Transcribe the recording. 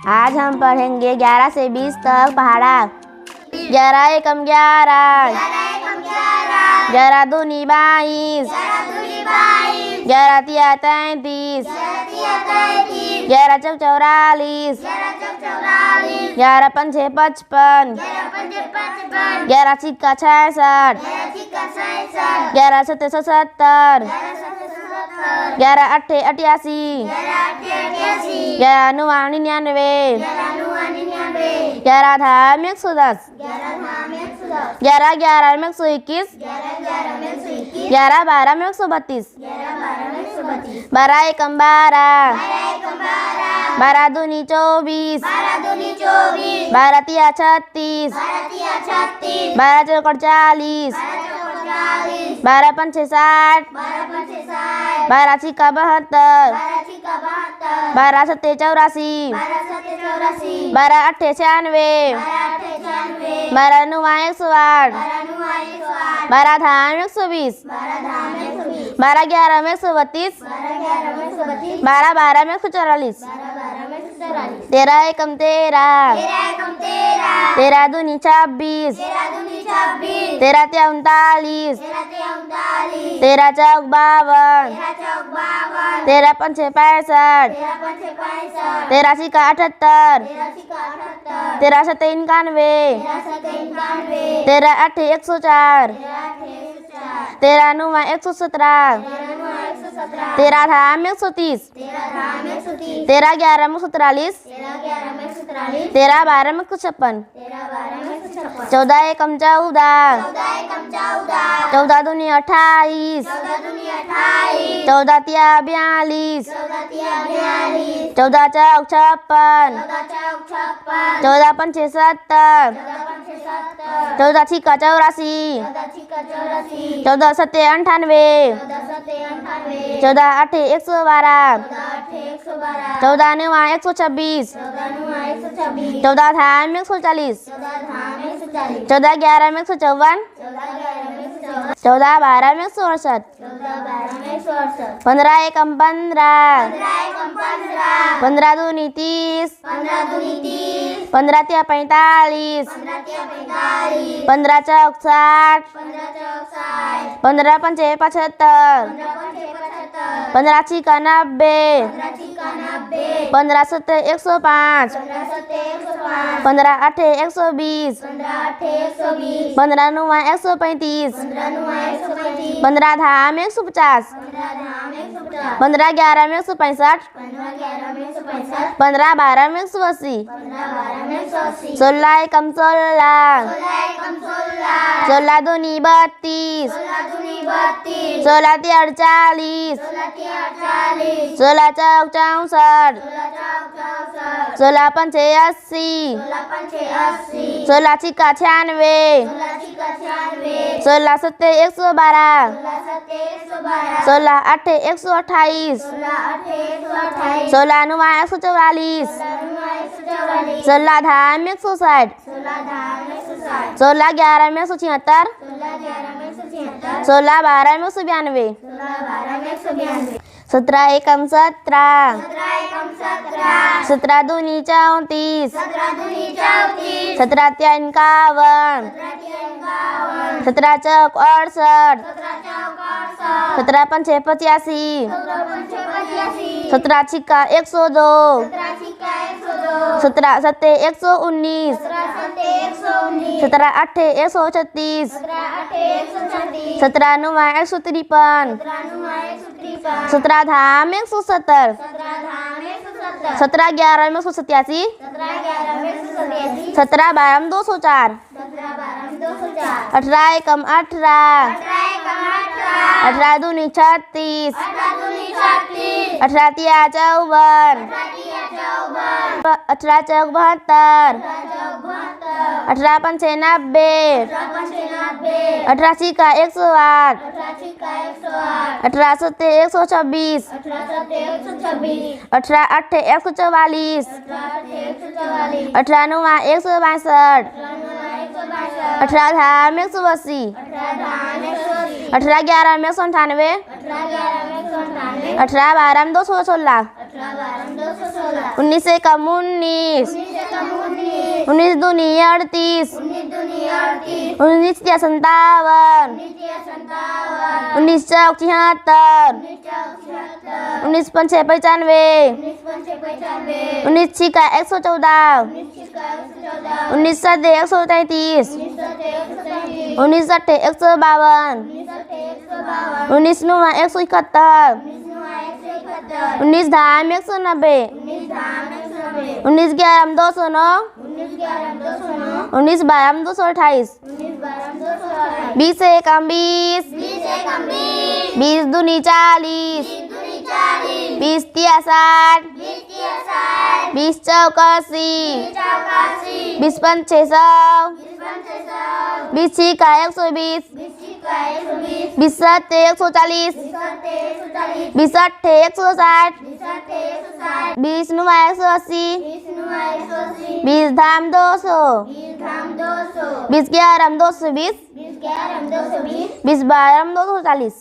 आज हम पढ़ेंगे 11 से 20 तक पहाड़ा। 11 एकम 11, 11 दूनी 22, 11 तिया 33, 11 चौक 44, 11 पंचे 55, 11 छिक्का 66, 11 सत्ते 77, 11 अट्ठे 88, 11 नुआ 99, 11 धाम 110, 11 11 में 121, 11 12 में 132, 12 एकम 12, 12 दूनी 24, 12 तिया 36, 12 चौक 40, 12 पंचे 60, 12 छिक्का 72, 12 सत्ते 84, 12 अट्ठे 96, 12 नुआ 108, 12 धाम 120, 12 11 में 132, 12 12 में 144, 13 एकम 13, 13 दूनी 26, 13 तिया 39, 13 चौक 52, 13 पंचे 65, 13 छिक्का 78, 13 सत्ते 91, 13 अट्ठे 104, 13 नुआ 117, 13 धाम 130, 13 11 में 143, 13 12 में 156, 14 एकम 14, 14 दूनी 28, 14 तिया 42, 14 चौक 56, 14 पंचे 70, 14 छिक्का 84, 14 सत्ते 98, 14 अट्ठे 112, 14 नुआ 126, 14 धाम 140, 14 11 में 154, 14 12 में 168, 15 एकम 15, 15 दूनी 30, 15 तिया 45, 15 चौक 60, 15 पंचे 75, 15 छिक्का 90, 15 सत्ते 105, 15 अट्ठे 120, 15 नुआ 135, 15 धाम 150, 15 11 में 165, 15 12 में 180, 16 एकम 16, 16 दूनी 32, 16 तिया 48, 16 चौक 64, 16 पंचे 80, 16 छिक्का 96, 16 सत्ते 112, 16 अट्ठे 128, 16 नुआ 144, 16 धाम 160, 16 11 में 176, 16 12 में 192, 17 एकम 17, 17 दूनी 34, 17 तिया 51, 17 चौक 68, 17 पंचे 85, 17 छिक्का 102, 17 सत्ते 119, 17 अट्ठे 136, 17 नुआ 153, 17 धाम 170, 17 11 में 187, 17 12 में 204, 18 एकम 18, 18 दूनी 36, 18 तिया 54, 18 चौक 72, 18 पंचे 90, 18 छिक्का 108, 18 सत्ते 126, 18 अट्ठे 144, 18 नुआ 162, 18 धाम 180, 18 11 में 198, 18 12 में 216, 19 एकम 19, 19 दूनी 38, 19 तिया 57, 19 चौक 76, 19 पंचे 95, 19 छिका 114, 19 सत्ते 133, 19 अट्ठे 152, 19 नुआ 171, 19 धाम 190, 19 ग्यारह 209, 19 बारह 228, 20 एकम 20, 20 दूनी 40, 20 तिया 60, 20 चौक 80, 20 पंचे 100, 20 छिका 120, 20 सत्ते 140, 20 अट्ठे 160, 20 नुआ 180, 20 धाम 200, 20 ग्यारह 220, 20 बारह 240,